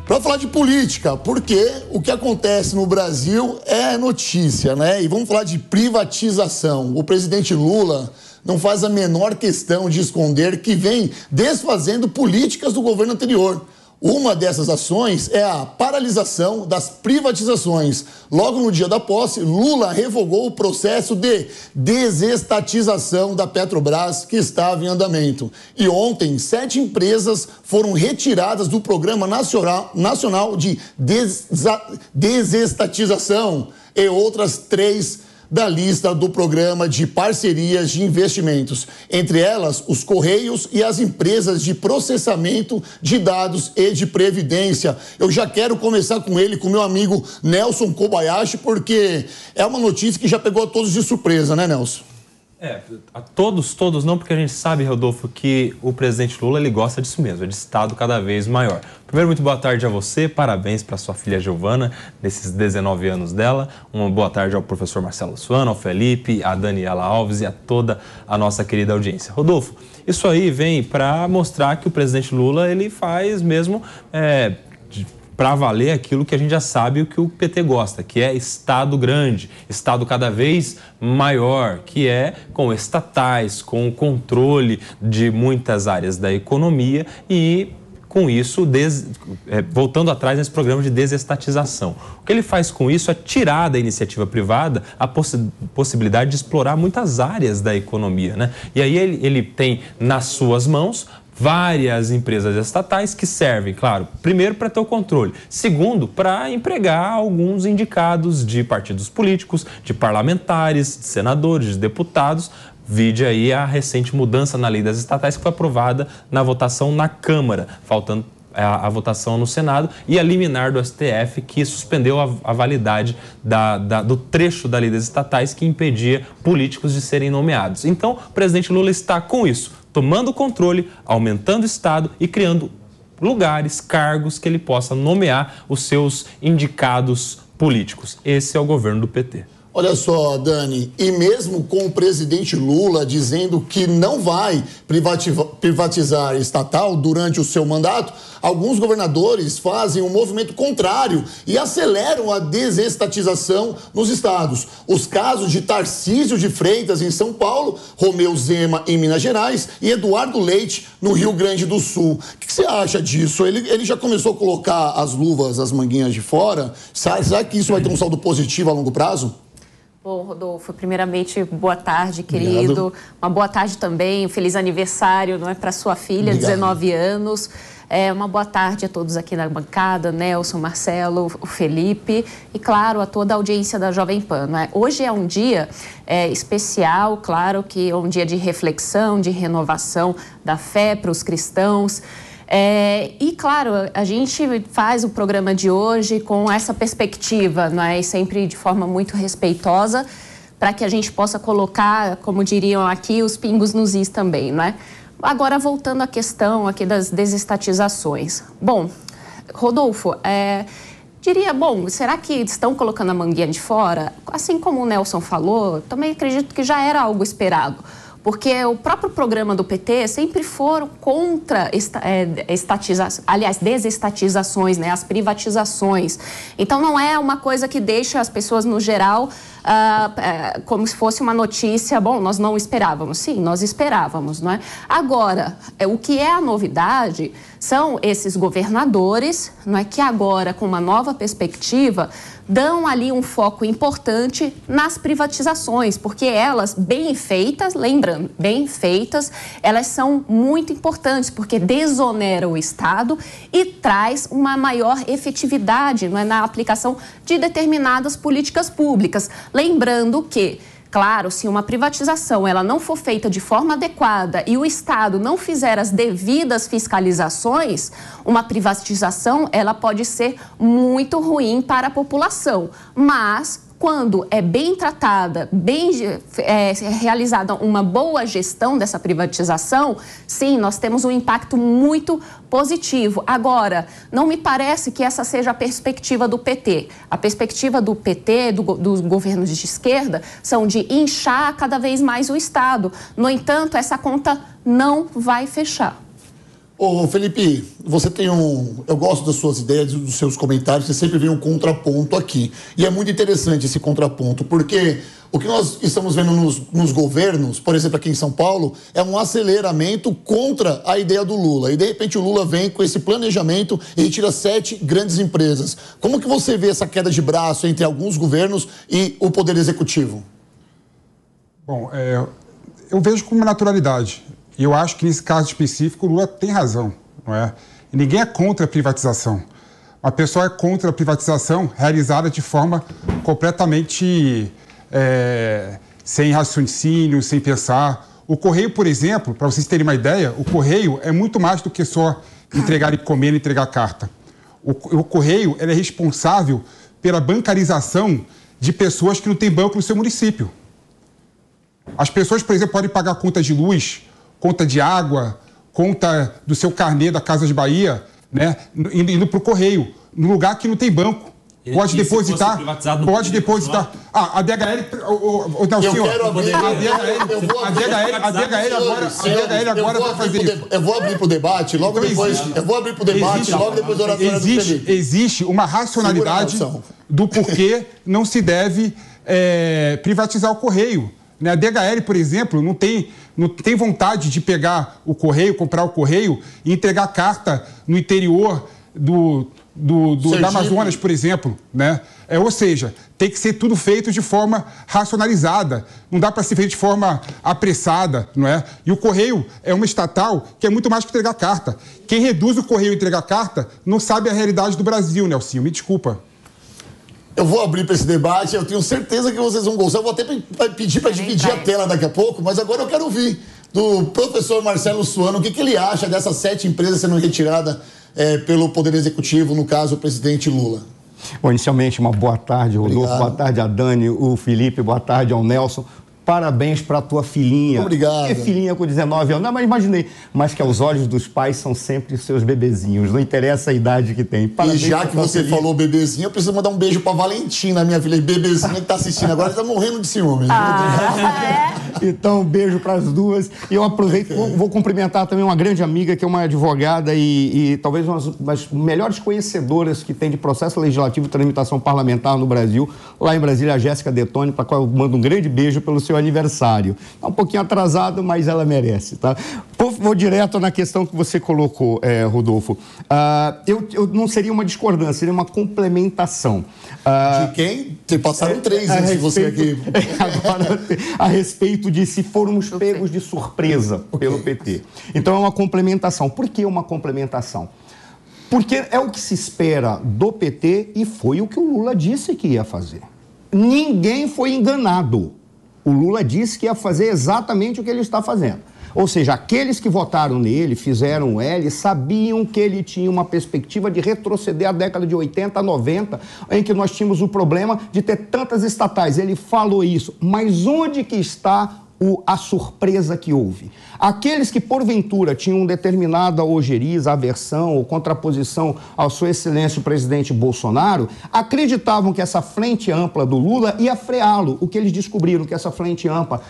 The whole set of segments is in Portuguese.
Para falar de política, porque o que acontece no Brasil é notícia, né? E vamos falar de privatização. O presidente Lula não faz a menor questão de esconder que vem desfazendo políticas do governo anterior. Uma dessas ações é a paralisação das privatizações. Logo no dia da posse, Lula revogou o processo de desestatização da Petrobras que estava em andamento. E ontem, 7 empresas foram retiradas do Programa Nacional de Desestatização e outras 3 da lista do Programa de Parcerias de Investimentos. Entre elas, os Correios e as empresas de processamento de dados e de previdência. Eu já quero começar com ele, com meu amigo Nelson Kobayashi, porque é uma notícia que já pegou a todos de surpresa, né, Nelson? A todos não, porque a gente sabe, Rodolfo, que o presidente Lula, ele gosta disso mesmo, de Estado cada vez maior. Primeiro, muito boa tarde a você, parabéns para sua filha Giovana, nesses 19 anos dela. Uma boa tarde ao professor Marcelo Suano, ao Felipe, a Daniela Alves e a toda a nossa querida audiência. Rodolfo, isso aí vem para mostrar que o presidente Lula, ele faz mesmo para valer aquilo que a gente já sabe o que o PT gosta, que é Estado grande, Estado cada vez maior, que é com estatais, com o controle de muitas áreas da economia e, com isso, voltando atrás nesse programa de desestatização. O que ele faz com isso é tirar da iniciativa privada a possibilidade de explorar muitas áreas da economia, né? E aí ele tem nas suas mãos várias empresas estatais que servem, claro, primeiro para ter o controle, segundo, para empregar alguns indicados de partidos políticos, de parlamentares, de senadores, de deputados. Vide aí a recente mudança na lei das estatais que foi aprovada na votação na Câmara, faltando a votação no Senado, e a liminar do STF que suspendeu a validade do trecho da lei das estatais que impedia políticos de serem nomeados. Então, o presidente Lula está com isso, tomando o controle, aumentando o Estado e criando lugares, cargos que ele possa nomear os seus indicados políticos. Esse é o governo do PT. Olha só, Dani, e mesmo com o presidente Lula dizendo que não vai privatizar estatal durante o seu mandato, alguns governadores fazem um movimento contrário e aceleram a desestatização nos estados. Os casos de Tarcísio de Freitas em São Paulo, Romeu Zema em Minas Gerais e Eduardo Leite no Rio Grande do Sul. O que você acha disso? Ele já começou a colocar as luvas, as manguinhas de fora? Será que isso vai ter um saldo positivo a longo prazo? Bom, Rodolfo, primeiramente, boa tarde, querido. Obrigado. Uma boa tarde também, um feliz aniversário, não é, para sua filha, Obrigado. 19 anos. Uma boa tarde a todos aqui na bancada, Nelson, Marcelo, o Felipe e, claro, a toda a audiência da Jovem Pan. Não é? Hoje é um dia especial, claro que é um dia de reflexão, de renovação da fé para os cristãos. E, claro, a gente faz o programa de hoje com essa perspectiva, não é? E sempre de forma muito respeitosa, para que a gente possa colocar, como diriam aqui, os pingos nos is também, não é? Agora, voltando à questão aqui das desestatizações. Bom, Rodolfo, será que estão colocando a manguinha de fora? Assim como o Nelson falou, também acredito que já era algo esperado. Porque o próprio programa do PT sempre foram contra desestatizações, né, as privatizações. Então, não é uma coisa que deixa as pessoas, no geral, como se fosse uma notícia, bom, nós não esperávamos. Sim, nós esperávamos, não é? Agora, o que é a novidade são esses governadores, não é, que agora, com uma nova perspectiva, dão ali um foco importante nas privatizações, porque elas, bem feitas, lembrando, bem feitas, elas são muito importantes, porque desoneram o Estado e traz uma maior efetividade, não é, na aplicação de determinadas políticas públicas. Lembrando que, claro, se uma privatização ela não for feita de forma adequada e o Estado não fizer as devidas fiscalizações, uma privatização ela pode ser muito ruim para a população. Mas, quando é bem tratada, realizada uma boa gestão dessa privatização, sim, nós temos um impacto muito positivo. Agora, não me parece que essa seja a perspectiva do PT. A perspectiva do PT, dos governos de esquerda, são de inchar cada vez mais o Estado. No entanto, essa conta não vai fechar. Ô, Felipe, você tem eu gosto das suas ideias, dos seus comentários, você sempre vem um contraponto aqui. E é muito interessante esse contraponto, porque o que nós estamos vendo nos governos, por exemplo, aqui em São Paulo, é um aceleramento contra a ideia do Lula. E, de repente, o Lula vem com esse planejamento e retira 7 grandes empresas. Como que você vê essa queda de braço entre alguns governos e o Poder Executivo? Bom, eu vejo com uma naturalidade. E eu acho que, nesse caso específico, o Lula tem razão, não é? E ninguém é contra a privatização. Uma pessoa é contra a privatização realizada de forma completamente sem raciocínio, sem pensar. O Correio, por exemplo, para vocês terem uma ideia, o Correio é muito mais do que só entregar encomenda e entregar carta. O Correio ele é responsável pela bancarização de pessoas que não têm banco no seu município. As pessoas, por exemplo, podem pagar conta de luz, conta de água, conta do seu carnê da Casa de Bahia, né, indo para o Correio, no lugar que não tem banco. Pode depositar. Pode depositar. A DHL. A DHL agora vai fazer isso. Eu vou abrir para o debate logo depois. Eu vou abrir para o debate logo depois da oratória do Felipe. Existe uma racionalidade do porquê não se deve privatizar o Correio. A DHL, por exemplo, não tem vontade de pegar o Correio, comprar o Correio e entregar carta no interior da Amazonas, por exemplo, né? Ou seja, tem que ser tudo feito de forma racionalizada. Não dá para ser feito de forma apressada, não é? E o Correio é uma estatal que é muito mais que entregar carta. Quem reduz o Correio a entregar carta não sabe a realidade do Brasil, Nelsinho. Me desculpa. Eu vou abrir para esse debate, eu tenho certeza que vocês vão gostar. Eu vou até pedir para dividir a tela daqui a pouco, mas agora eu quero ouvir do professor Marcelo Suano o que ele acha dessas 7 empresas sendo retiradas pelo Poder Executivo, no caso, o presidente Lula. Bom, inicialmente, uma boa tarde, Rodolfo. Obrigado. Boa tarde a Dani, o Felipe, boa tarde ao Nelson. Parabéns para a tua filhinha. Obrigado. É filhinha com 19 anos. Não, mas imaginei. Mas que aos olhos dos pais são sempre seus bebezinhos. Não interessa a idade que tem. Parabéns. E já que você falou bebezinho, eu preciso mandar um beijo para Valentina, minha filha. Bebezinha que está assistindo agora, está morrendo de ciúme. Então, um beijo para as duas. E eu aproveito, vou cumprimentar também uma grande amiga, que é uma advogada e talvez uma das melhores conhecedoras que tem de processo legislativo e tramitação parlamentar no Brasil. Lá em Brasília, a Jéssica Detoni, para a qual eu mando um grande beijo pelo seu aniversário. Está um pouquinho atrasado, mas ela merece, tá? Vou direto na questão que você colocou, Rodolfo. Eu não seria uma discordância, seria uma complementação. De quem? Você passaram 3 antes de você aqui. Agora, a respeito de se formos pegos de surpresa pelo PT. Então, é uma complementação. Por que uma complementação? Porque é o que se espera do PT e foi o que o Lula disse que ia fazer. Ninguém foi enganado. O Lula disse que ia fazer exatamente o que ele está fazendo. Ou seja, aqueles que votaram nele, fizeram o L, sabiam que ele tinha uma perspectiva de retroceder à década de 80, 90, em que nós tínhamos o problema de ter tantas estatais. Ele falou isso. Mas onde que está a surpresa que houve? Aqueles que, porventura, tinham determinada ojeriza, aversão ou contraposição ao Sua Excelência o presidente Bolsonaro, acreditavam que essa frente ampla do Lula ia freá-lo. O que eles descobriram que essa frente ampla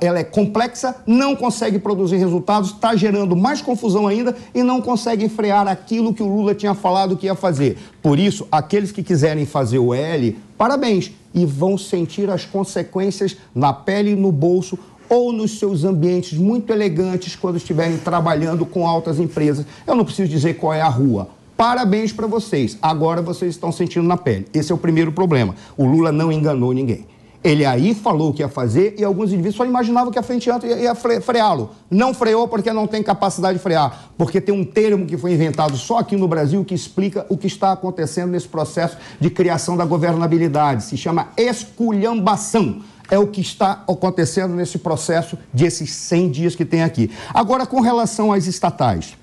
ela é complexa, não consegue produzir resultados, está gerando mais confusão ainda e não consegue frear aquilo que o Lula tinha falado que ia fazer. Por isso, aqueles que quiserem fazer o L, parabéns, e vão sentir as consequências na pele e no bolso ou nos seus ambientes muito elegantes quando estiverem trabalhando com altas empresas. Eu não preciso dizer qual é a rua. Parabéns para vocês. Agora vocês estão sentindo na pele. Esse é o primeiro problema. O Lula não enganou ninguém. Ele aí falou o que ia fazer e alguns indivíduos só imaginavam que a frente ampla ia freá-lo. Não freou porque não tem capacidade de frear. Porque tem um termo que foi inventado só aqui no Brasil que explica o que está acontecendo nesse processo de criação da governabilidade. Se chama esculhambação. É o que está acontecendo nesse processo desses 100 dias que tem aqui. Agora, com relação às estatais.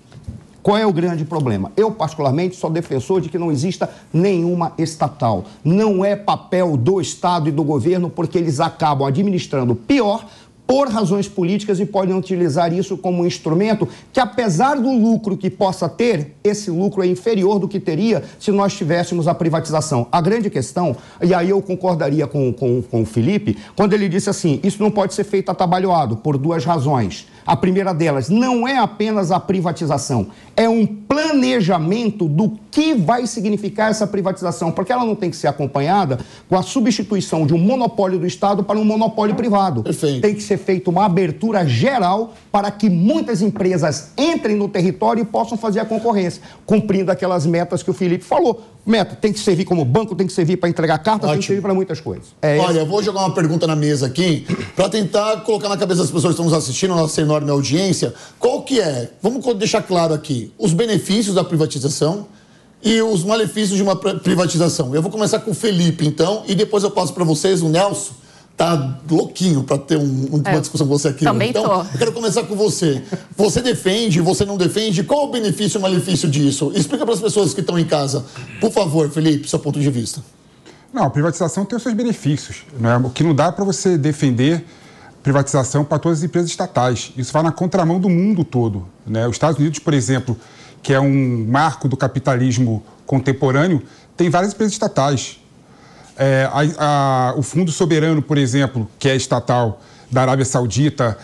Qual é o grande problema? Eu, particularmente, sou defensor de que não exista nenhuma estatal. Não é papel do Estado e do governo, porque eles acabam administrando pior por razões políticas e podem utilizar isso como um instrumento que, apesar do lucro que possa ter, esse lucro é inferior do que teria se nós tivéssemos a privatização. A grande questão, e aí eu concordaria com o Felipe, quando ele disse assim, isso não pode ser feito atabalhoado por 2 razões. A primeira delas não é apenas a privatização, é um planejamento do que vai significar essa privatização, porque ela não tem que ser acompanhada com a substituição de um monopólio do Estado para um monopólio privado. Perfeito. Tem que ser feita uma abertura geral para que muitas empresas entrem no território e possam fazer a concorrência, cumprindo aquelas metas que o Felipe falou. Meta tem que servir como banco, tem que servir para entregar cartas, tem que servir para muitas coisas. Olha, eu vou jogar uma pergunta na mesa aqui para tentar colocar na cabeça das pessoas que estão nos assistindo, a nossa enorme audiência, qual que é, vamos deixar claro aqui, os benefícios da privatização e os malefícios de uma privatização. Eu vou começar com o Felipe, então, e depois eu passo para vocês, o Nelson tá louquinho para ter uma discussão com você aqui. Também então, tô. eu quero começar com você. Você defende, você não defende? Qual o benefício e o malefício disso? Explica para as pessoas que estão em casa. Por favor, Felipe, seu ponto de vista. Não, a privatização tem os seus benefícios. Né? O que não dá para você defender privatização para todas as empresas estatais. Isso vai na contramão do mundo todo. Né? Os Estados Unidos, por exemplo, que é um marco do capitalismo contemporâneo, tem várias empresas estatais. O Fundo Soberano, por exemplo, que é estatal da Arábia Saudita,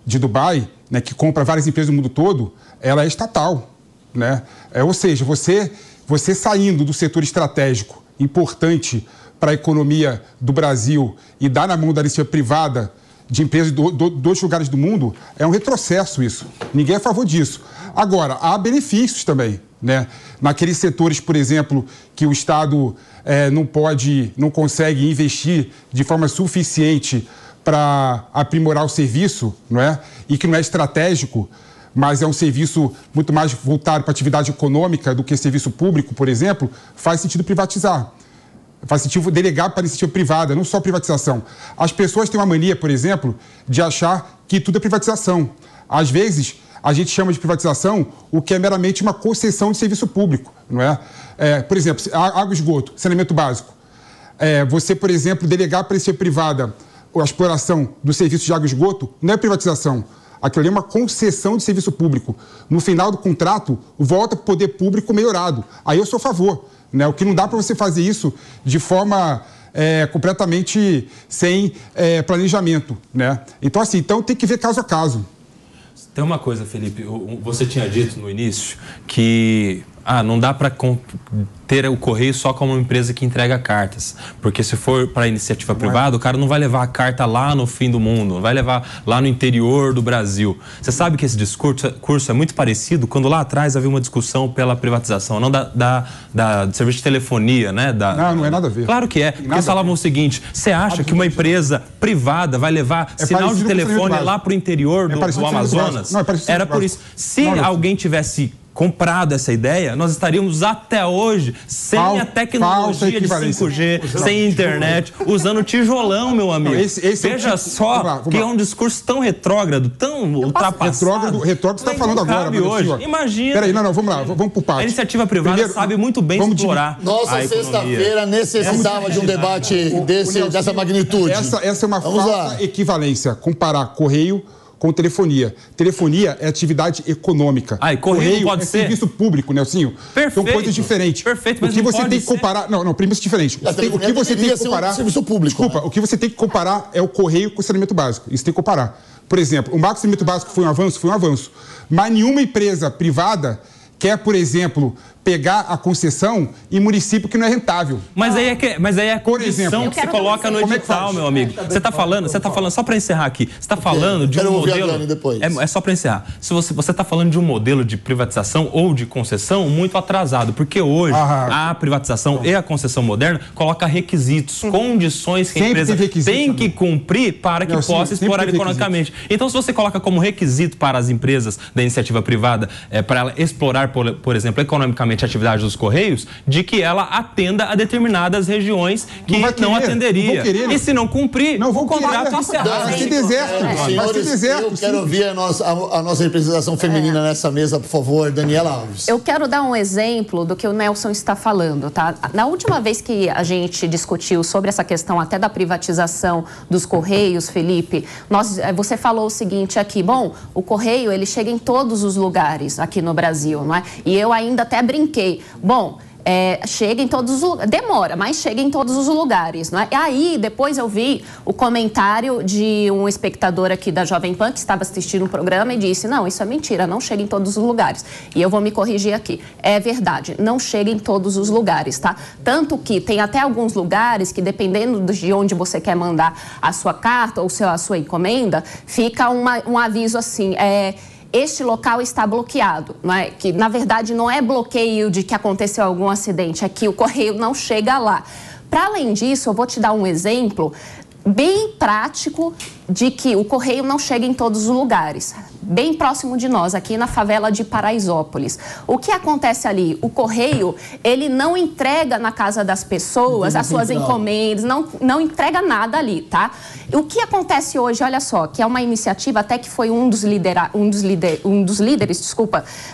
de Dubai, né, que compra várias empresas do mundo todo, ela é estatal. Né? Ou seja, você saindo do setor estratégico importante para a economia do Brasil e dar na mão da iniciativa privada de empresas de dois lugares do mundo, é um retrocesso isso. Ninguém é a favor disso. Agora, há benefícios também. Né? Naqueles setores, por exemplo, que o Estado não consegue investir de forma suficiente para aprimorar o serviço, não é? E que não é estratégico, mas é um serviço muito mais voltado para a atividade econômica do que serviço público, por exemplo, faz sentido privatizar. Faz sentido delegar para a iniciativa privada, não só privatização. As pessoas têm uma mania, por exemplo, de achar que tudo é privatização. Às vezes, a gente chama de privatização o que é meramente uma concessão de serviço público, não é? Por exemplo, água e esgoto, saneamento básico. Você, por exemplo, delegar para a iniciativa privada a exploração do serviço de água e esgoto não é privatização. Aquilo ali é uma concessão de serviço público. No final do contrato, volta para o poder público melhorado. Aí eu sou a favor. Né? O que não dá para você fazer isso de forma completamente sem planejamento. Né? Então, tem que ver caso a caso. Tem uma coisa, Felipe, você tinha dito no início que não dá para ter o Correio só como uma empresa que entrega cartas, porque se for para iniciativa privada, o cara não vai levar a carta lá no fim do mundo, vai levar lá no interior do Brasil. Você sabe que esse discurso é muito parecido quando lá atrás havia uma discussão pela privatização, não do serviço de telefonia, né? Não é nada a ver. Claro que é, porque eles falavam o seguinte, você acha que uma empresa privada vai levar sinal de telefone lá para o interior do Amazonas? Não, é parecido. Era por isso. Se alguém tivesse comprado essa ideia, nós estaríamos até hoje sem a tecnologia de 5G, sem internet, usando tijolão, meu amigo. Veja só que é um discurso tão retrógrado, tão ultrapassado. Retrógrado você está falando agora. Hoje. Imagina. Peraí, não, vamos lá, vamos por partes. A iniciativa privada sabe muito bem explorar. Nossa sexta-feira necessitava de um debate dessa magnitude. Essa é uma falsa equivalência, comparar Correio com telefonia. Telefonia é atividade econômica. Correio pode ser serviço público, Nelsinho. Perfeito. São coisas diferentes. Perfeito, mas o que você tem que comparar... Não, primeiro é diferente. O que você tem que comparar... Serviço público. Desculpa, o que você tem que comparar é o Correio com o saneamento básico. Isso tem que comparar. Por exemplo, o marco de saneamento básico foi um avanço. Mas nenhuma empresa privada quer, por exemplo, pegar a concessão em município que não é rentável. Mas aí é a condição que se coloca no edital, meu amigo. Você está falando, só para encerrar aqui, você está falando de um modelo... É só para encerrar. Se você está falando de um modelo de privatização ou de concessão muito atrasado, porque hoje a privatização e a concessão moderna coloca requisitos, condições que a empresa tem que cumprir para que possa explorar economicamente. Então, se você coloca como requisito para as empresas da iniciativa privada, para ela explorar, por exemplo, economicamente a atividade dos Correios, de que ela atenda a determinadas regiões que não atenderia. E se não cumprir, o contrato encerra. Vai ser deserto. Eu quero ouvir a nossa representação feminina nessa mesa, por favor, Daniela Alves. Eu quero dar um exemplo do que o Nelson está falando, tá? Na última vez que a gente discutiu sobre essa questão até da privatização dos Correios, Felipe, você falou o seguinte aqui, o Correio, ele chega em todos os lugares aqui no Brasil, não é? E eu ainda até brinquei. chega em todos os lugares, demora, mas chega em todos os lugares, não é? E aí, depois eu vi o comentário de um espectador aqui da Jovem Pan que estava assistindo o programa e disse, não, isso é mentira, não chega em todos os lugares. E eu vou me corrigir aqui. É verdade, não chega em todos os lugares, tá? Tanto que tem até alguns lugares que, dependendo de onde você quer mandar a sua carta ou a sua encomenda, fica um aviso assim, este local está bloqueado, não é? Que na verdade não é bloqueio de que aconteceu algum acidente, é que o correio não chega lá. Para além disso, eu vou te dar um exemplo bem prático de que o correio não chega em todos os lugares. Bem próximo de nós, aqui na favela de Paraisópolis. O que acontece ali? O correio, ele não entrega na casa das pessoas as suas encomendas, não entrega nada ali, tá? O que acontece hoje, olha só, que é uma iniciativa, até que foi um dos líderes,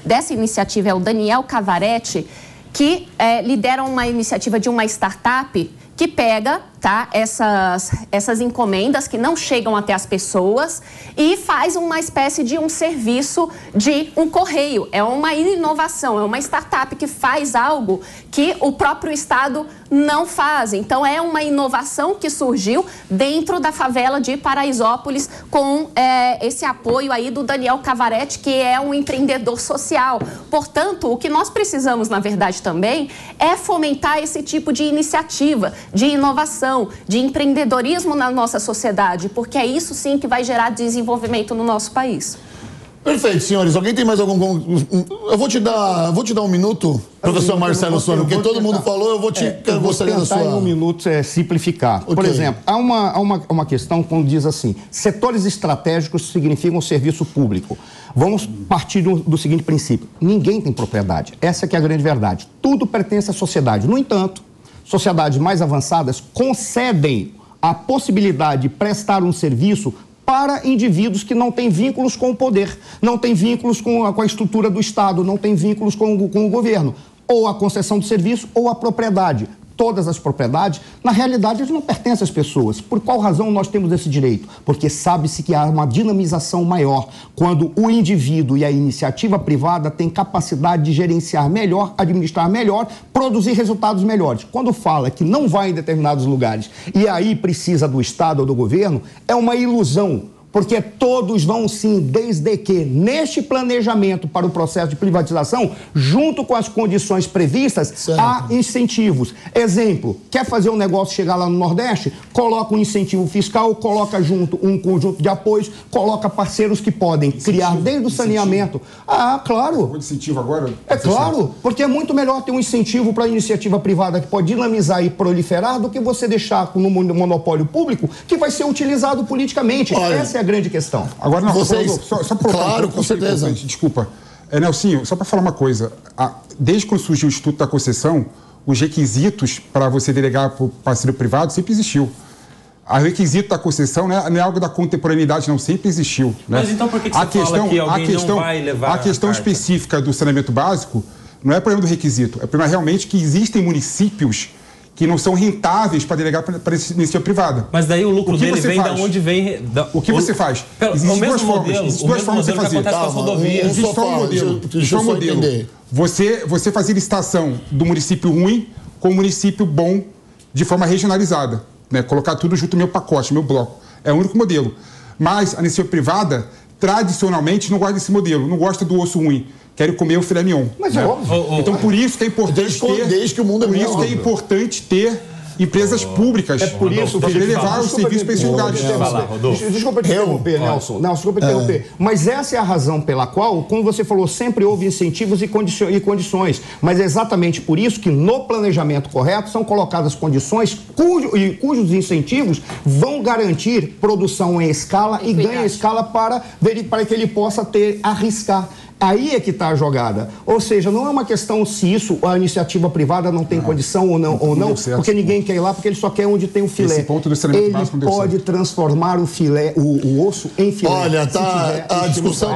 dessa iniciativa é o Daniel Cavaretti, que lidera uma iniciativa de uma startup que pega, tá, essas encomendas que não chegam até as pessoas e faz uma espécie de um serviço de um correio. É uma inovação, é uma startup que faz algo que o próprio Estado não faz. Então, é uma inovação que surgiu dentro da favela de Paraisópolis com esse apoio aí do Daniel Cavaretti, que é um empreendedor social. Portanto, o que nós precisamos, na verdade, também é fomentar esse tipo de iniciativa, de inovação, de empreendedorismo na nossa sociedade, porque é isso sim que vai gerar desenvolvimento no nosso país. Perfeito, senhores. Alguém tem mais algum... Eu vou te dar um minuto, professor Marcelo Sônia, porque todo mundo falou, eu vou te... Eu vou tentar em um minuto simplificar. Okay. Por exemplo, há uma questão quando diz assim, setores estratégicos significam serviço público. Vamos partir do seguinte princípio, ninguém tem propriedade. Essa que é a grande verdade. Tudo pertence à sociedade. No entanto, sociedades mais avançadas concedem a possibilidade de prestar um serviço para indivíduos que não têm vínculos com o poder, não têm vínculos com a estrutura do Estado, não têm vínculos com o governo, ou a concessão de serviço ou a propriedade. Todas as propriedades, na realidade, eles não pertencem às pessoas. Por qual razão nós temos esse direito? Porque sabe-se que há uma dinamização maior quando o indivíduo e a iniciativa privada têm capacidade de gerenciar melhor, administrar melhor, produzir resultados melhores. Quando fala que não vai em determinados lugares e aí precisa do Estado ou do governo, é uma ilusão. Porque todos vão sim, desde que neste planejamento para o processo de privatização, junto com as condições previstas, há incentivos. Exemplo, quer fazer um negócio chegar lá no Nordeste? Coloca um incentivo fiscal, coloca junto um conjunto de apoios, coloca parceiros que podem criar desde o saneamento. Ah, claro. O incentivo agora? É claro, porque é muito melhor ter um incentivo para a iniciativa privada que pode dinamizar e proliferar do que você deixar no monopólio público que vai ser utilizado politicamente. Essa é a grande questão. Agora, não, vocês... só claro, com certeza. Desculpa. Nelsinho, só para falar uma coisa. Desde quando surgiu o Instituto da Concessão, os requisitos para você delegar para o parceiro privado sempre existiu. O requisito da concessão não é algo da contemporaneidade, não, sempre existiu. Né? Mas então por que você fala que alguém não vai levar a questão específica do saneamento básico não é problema do requisito, é problema realmente que existem municípios que não são rentáveis para delegar para a iniciativa privada. Mas daí o lucro dele vem da onde vem... O que você faz? Existem duas formas de fazer. Existe só um modelo. Deixa eu só entender. Você faz licitação do município ruim com o município bom de forma regionalizada. Né? Colocar tudo junto no meu pacote, no meu bloco. É o único modelo. Mas a iniciativa privada, tradicionalmente, não gosta desse modelo. Não gosta do osso ruim. Quero comer o filé mignon. Mas é óbvio. Então, por isso que é importante desde que o mundo é por isso que é importante ter empresas públicas. É por isso para levar o serviço para esses lugares. Desculpa te interromper, Nelson. Não, desculpa te interromper. Mas essa é a razão pela qual, como você falou, sempre houve incentivos e condições. Mas é exatamente por isso que no planejamento correto são colocadas condições cujos incentivos vão garantir produção em escala e ganho em escala para que ele possa arriscar. Aí é que está a jogada. Ou seja, não é uma questão se a iniciativa privada não tem condição ou não, porque ninguém quer ir lá, porque ele só quer onde tem o filé. Esse ponto do saneamento básico não deu certo. Pode transformar o filé, o osso em filé. Olha, a discussão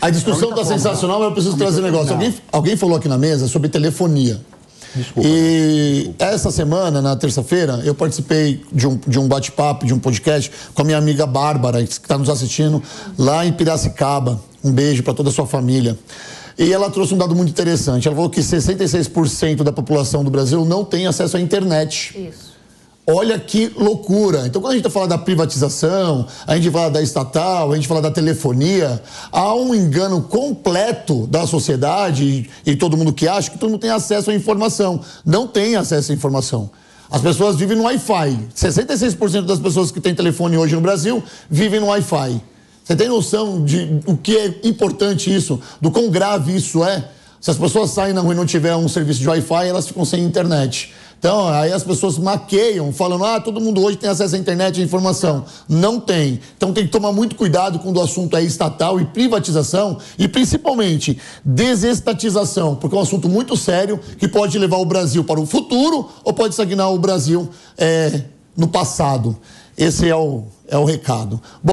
a discussão está sensacional, mas eu preciso trazer um negócio. Alguém falou aqui na mesa sobre telefonia. Desculpa. Essa semana, na terça-feira, eu participei de um bate-papo, de um podcast com a minha amiga Bárbara, que está nos assistindo lá em Piracicaba. Um beijo para toda a sua família. E ela trouxe um dado muito interessante. Ela falou que 66% da população do Brasil não tem acesso à internet. Isso. Olha que loucura. Então, quando a gente fala da privatização, a gente fala da estatal, a gente fala da telefonia, há um engano completo da sociedade e todo mundo que acha que todo mundo tem acesso à informação. Não tem acesso à informação. As pessoas vivem no Wi-Fi. 66% das pessoas que têm telefone hoje no Brasil vivem no Wi-Fi. Você tem noção de o que é importante isso, do quão grave isso é? Se as pessoas saem na rua e não tiver um serviço de Wi-Fi, elas ficam sem internet. Então, aí as pessoas maqueiam, falando, todo mundo hoje tem acesso à internet e à informação. Não tem. Então tem que tomar muito cuidado quando o assunto é estatal e privatização e, principalmente, desestatização, porque é um assunto muito sério que pode levar o Brasil para o futuro ou pode estagnar o Brasil no passado. Esse é o recado. Bom,